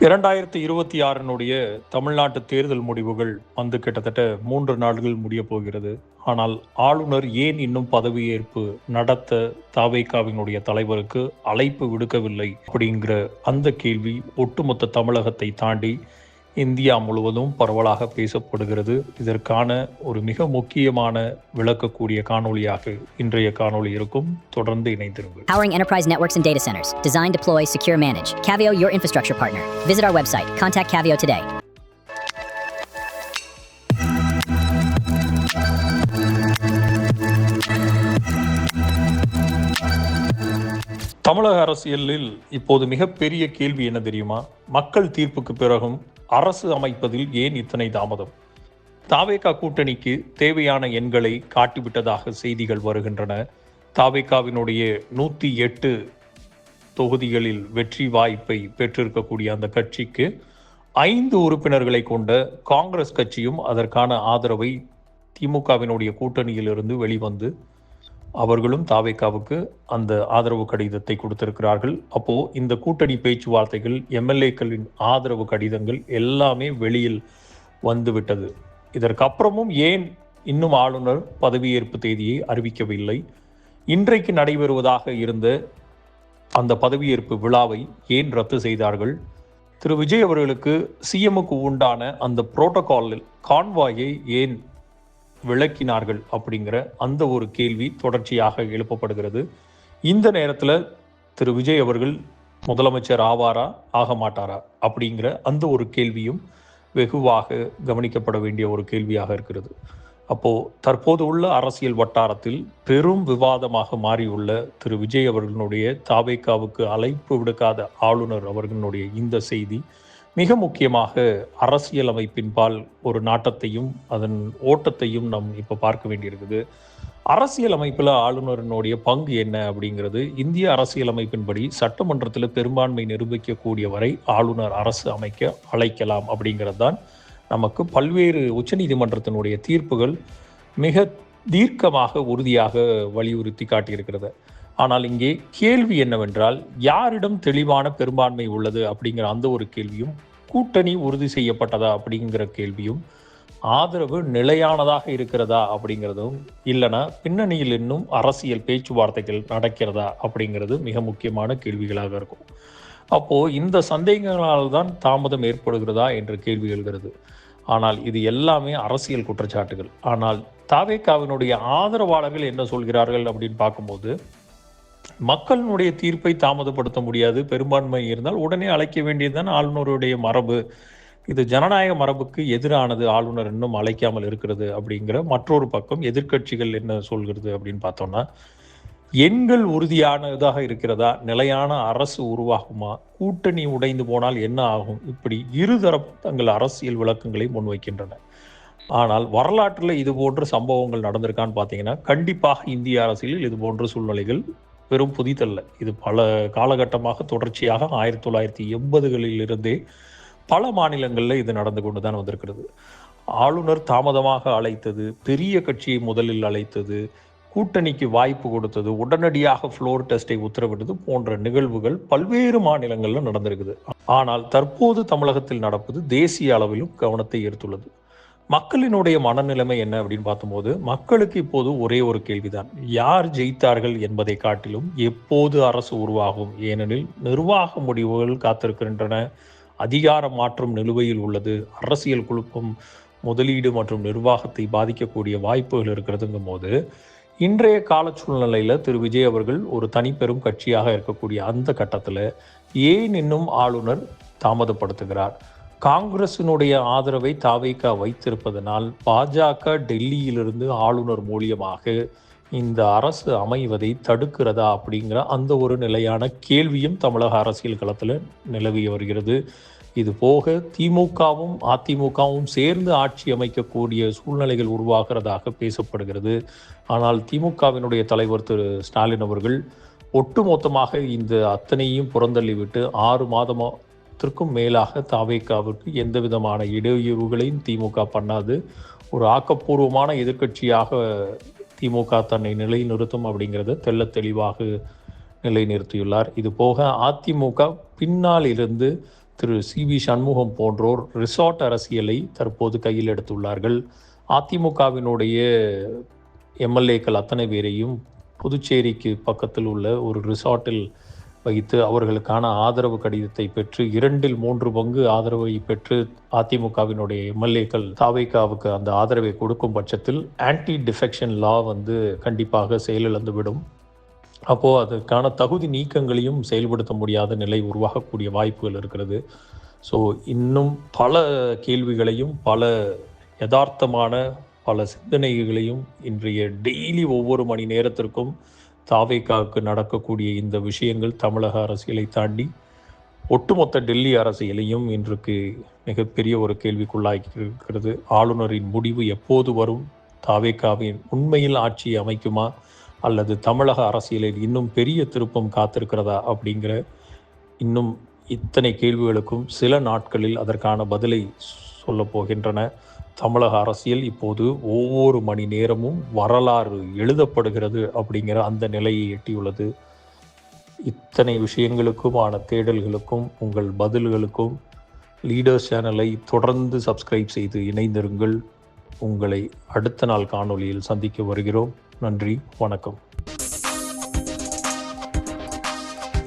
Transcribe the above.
2026 தமிழ்நாட்டு தேர்தல் முடிவுகள் வந்து கிட்டத்தட்ட 3 நாட்கள் முடிய போகிறது. ஆனால் ஆளுநர் ஏன் இன்னும் பதவியேற்பு நடத்த தவேகாவினுடைய தலைவருக்கு அழைப்பு விடுக்கவில்லை அப்படிங்கிற அந்த கேள்வி ஒட்டுமொத்த தமிழகத்தை தாண்டி இந்தியா முழுவதும் பரவலாக பேசப்படுகிறது. இதற்கான ஒரு மிக முக்கியமான விளக்கக்கூடிய காணொளியாக இன்றைய காணொளி இருக்கும். தொடர்ந்து இணைந்திருங்கள். Powering enterprise networks and data centers. Design, deploy, secure, manage. Cavio, your infrastructure partner. Visit our website. Contact Cavio today. தமிழக அரசியலில் இப்போது மிகப்பெரிய கேள்வி என்ன தெரியுமா? மக்கள் தீர்ப்புக்கு பிறகும் அரசு அமைப்பதில் ஏன் இத்தனை தாமதம்? தவேகா கூட்டணிக்கு தேவையான எண்களை காட்டிவிட்டதாக செய்திகள் வருகின்றன. தவேகாவினுடைய 108 தொகுதிகளில் வெற்றி வாய்ப்பை பெற்றிருக்கக்கூடிய அந்த கட்சிக்கு 5 உறுப்பினர்களை கொண்ட காங்கிரஸ் கட்சியும் அதற்கான ஆதரவை திமுகவினுடைய கூட்டணியிலிருந்து வெளிவந்து அவர்களும் தவேகாவுக்கு அந்த ஆதரவு கடிதத்தை கொடுத்திருக்கிறார்கள். அப்போ இந்த கூட்டணி பேச்சுவார்த்தைகள், எம்எல்ஏக்களின் ஆதரவு கடிதங்கள் எல்லாமே வெளியில் வந்துவிட்டது. இதற்கப்புறமும் ஏன் இன்னும் ஆளுநர் பதவியேற்பு தேதியை அறிவிக்கவில்லை? இன்றைக்கு நடைபெறுவதாக இருந்த அந்த பதவியேற்பு விழாவை ஏன் ரத்து செய்தார்கள்? திரு விஜய் அவர்களுக்கு சிஎம்முக்கு உண்டான அந்த புரோட்டோகாலில் கான்வாயை ஏன் விளக்கினார்கள் அப்படிங்கிற அந்த ஒரு கேள்வி தொடர்ச்சியாக எழுப்பப்படுகிறது. இந்த நேரத்தில் திரு விஜய் அவர்கள் முதலமைச்சர் ஆவாரா ஆக மாட்டாரா அப்படிங்கிற அந்த ஒரு கேள்வியும் வெகுவாக கவனிக்கப்பட வேண்டிய ஒரு கேள்வியாக இருக்கிறது. அப்போது தற்போது உள்ள அரசியல் வட்டாரத்தில் பெரும் விவாதமாக மாறியுள்ள திரு விஜய் அவர்களுடைய தவேகாவுக்கு அழைப்பு விடுக்காத ஆளுநர் அவர்களுடைய இந்த செய்தி மிக முக்கியமாக அரசியல் அமைப்பின்பால் ஒரு நாட்டத்தையும் அதன் ஓட்டத்தையும் நாம் இப்போ பார்க்க வேண்டியிருக்குது. அரசியல் அமைப்பில் ஆளுநரினுடைய பங்கு என்ன அப்படிங்கிறது, இந்திய அரசியல் அமைப்பின்படி சட்டமன்றத்தில் பெரும்பான்மை நிரூபிக்கக்கூடிய வரை ஆளுநர் அரசு அமைக்க அழைக்கலாம் அப்படிங்கிறது தான் நமக்கு பல்வேறு உச்சநீதிமன்றத்தினுடைய தீர்ப்புகள் மிக தீர்க்கமாக உறுதியாக வலியுறுத்தி காட்டியிருக்கிறது. ஆனால் இங்கே கேள்வி என்னவென்றால், யாரிடம் தெளிவான பெரும்பான்மை உள்ளது அப்படிங்கிற அந்த ஒரு கேள்வியும், கூட்டணி உறுதி செய்யப்பட்டதா அப்படிங்கிற கேள்வியும், ஆதரவு நிலையானதாக இருக்கிறதா அப்படிங்கிறதும், இல்லைனா பின்னணியில் இன்னும் அரசியல் பேச்சுவார்த்தைகள் நடக்கிறதா அப்படிங்கிறது மிக முக்கியமான கேள்விகளாக இருக்கும். அப்போது இந்த சந்தேகங்களால் தான் தாமதம் ஏற்படுகிறதா என்ற கேள்வி எழுகிறது. ஆனால் இது எல்லாமே அரசியல் குற்றச்சாட்டுகள். ஆனால் தவேகாவினுடைய ஆதரவாளர்கள் என்ன சொல்கிறார்கள் அப்படின்னு பார்க்கும்போது, மக்களினுடைய தீர்ப்பை தாமதப்படுத்த முடியாது, பெரும்பான்மை இருந்தால் உடனே அழைக்க வேண்டியதுதான் ஆளுநருடைய மரபு, இது ஜனநாயக மரபுக்கு எதிரானது, ஆளுநர் இன்னும் அழைக்காமல் இருக்கிறது அப்படிங்கிற மற்றொரு பக்கம் எதிர்க்கட்சிகள் என்ன சொல்கிறது அப்படின்னு பார்த்தோம்னா, எண்கள் உறுதியானதாக இருக்கிறதா, நிலையான அரசு உருவாகுமா, கூட்டணி உடைந்து போனால் என்ன ஆகும், இப்படி இருதரப்பு தங்கள் அரசியல் விளக்கங்களை முன்வைக்கின்றன. ஆனால் வரலாற்றில் இது போன்ற சம்பவங்கள் நடந்திருக்கான்னு பார்த்தீங்கன்னா, கண்டிப்பாக இந்திய அரசியலில் இது போன்ற சூழ்நிலைகள் வெறும் புதிதல்ல. இது பல காலகட்டமாக தொடர்ச்சியாக 1980களிலிருந்தே பல மாநிலங்களில் இது நடந்து கொண்டு தான் வந்திருக்கிறது. ஆளுநர் தாமதமாக அழைத்தது, பெரிய கட்சியை முதலில் அழைத்தது, கூட்டணிக்கு வாய்ப்பு கொடுத்தது, உடனடியாக ஃப்ளோர் டெஸ்டை உத்தரவிட்டது போன்ற நிகழ்வுகள் பல்வேறு மாநிலங்களில் நடந்திருக்குது. ஆனால் தற்போது தமிழகத்தில் நடப்பது தேசிய அளவிலும் கவனத்தை ஈர்த்துள்ளது. மக்களினுடைய மனநிலைமை என்ன அப்படின்னு பார்த்தபோது, மக்களுக்கு இப்போது ஒரே ஒரு கேள்விதான், யார் ஜெயித்தார்கள் என்பதை காட்டிலும் எப்போது அரசு உருவாகும். ஏனெனில் நிர்வாக முடிவுகள் காத்திருக்கின்றன, அதிகார மாற்றம் நிலுவையில் உள்ளது, அரசியல் குழப்பம் முதலீடு மற்றும் நிர்வாகத்தை பாதிக்கக்கூடிய வாய்ப்புகள் இருக்கிறதுங்கும் போது, இன்றைய கால சூழ்நிலையில் திரு விஜய் அவர்கள் ஒரு தனிப்பெரும் கட்சியாக இருக்கக்கூடிய அந்த கட்டத்தில் ஏன் இன்னும் ஆளுநர் தாமதப்படுத்துகிறார்? காங்கிரசினுடைய ஆதரவை தவேகா வைத்திருப்பதனால் பாஜக டெல்லியிலிருந்து ஆளுநர் மூலியமாக இந்த அரசு அமைவதை தடுக்கிறதா அப்படிங்கிற அந்த ஒரு நிலையான கேள்வியும் தமிழக அரசியல் களத்தில் நிலவி வருகிறது. இது போக திமுகவும் அதிமுகவும் சேர்ந்து ஆட்சி அமைக்கக்கூடிய சூழ்நிலைகள் உருவாகிறதாக பேசப்படுகிறது. ஆனால் திமுகவினுடைய தலைவர் திரு ஸ்டாலின் அவர்கள் ஒட்டுமொத்தமாக இந்த அத்தனையும் புறந்தள்ளிவிட்டு 6 மாதத்திற்கும் மேலாக தவேகாவிற்கு எந்த விதமான இடையூறுகளையும் திமுக பண்ணாது, ஒரு ஆக்கப்பூர்வமான எதிர்க்கட்சியாக திமுக தன்னை நிலைநிறுத்தும் அப்படிங்கிறத தெள்ள தெளிவாக நிலைநிறுத்தியுள்ளார். இது போக அதிமுக பின்னால் இருந்து திரு சி.வி. சண்முகம் போன்றோர் ரிசார்ட் அரசியலை தற்போது கையில் எடுத்துள்ளார்கள். அதிமுகவினுடைய எம்எல்ஏக்கள் அத்தனை பேரையும் புதுச்சேரிக்கு பக்கத்தில் உள்ள ஒரு ரிசார்ட்டில் வைத்து அவர்களுக்கான ஆதரவு கடிதத்தை பெற்று 2/3 பங்கு ஆதரவை பெற்று அதிமுகவினுடைய எம்எல்ஏக்கள் தாவேகாவுக்கு அந்த ஆதரவை கொடுக்கும் பட்சத்தில் ஆன்டி டிஃபெக்ஷன் லா கண்டிப்பாக செயலிழந்துவிடும். அப்போது அதற்கான தகுதி நீக்கங்களையும் செயல்படுத்த முடியாத நிலை உருவாகக்கூடிய வாய்ப்புகள் இருக்கிறது. ஸோ இன்னும் பல கேள்விகளையும் பல யதார்த்தமான பல சிந்தனைகளையும் இன்றைய டெய்லி ஒவ்வொரு மணி நேரத்திற்கும் தாவேகாவுக்கு நடக்கக்கூடிய இந்த விஷயங்கள் தமிழக அரசியலை தாண்டி ஒட்டுமொத்த டெல்லி அரசியலையும் இன்றைக்கு மிகப்பெரிய ஒரு கேள்விக்குள்ளாகி இருக்கிறது. ஆளுநரின் முடிவு எப்போது வரும்? தாவேகாவின் உண்மையில் ஆட்சியை அமைக்குமா அல்லது தமிழக அரசியலில் இன்னும் பெரிய திருப்பம் காத்திருக்கிறதா அப்படிங்கிற இன்னும் இத்தனை கேள்விகளுக்கும் சில நாட்களில் அதற்கான பதிலை சொல்லப் போகின்றன. தமிழக அரசியல் இப்போது ஒவ்வொரு மணி நேரமும் வரலாறு எழுதப்படுகிறது அப்படிங்கிற அந்த நிலையை எட்டியுள்ளது. இத்தனை விஷயங்களுக்குமான தேடல்களுக்கும் உங்கள் பதில்களுக்கும் லீடர்ஸ் சேனலை தொடர்ந்து சப்ஸ்கிரைப் செய்து இணைந்திருங்கள். உங்களை அடுத்த நாள் காணொளியில் சந்திக்க வருகிறோம். நன்றி, வணக்கம்.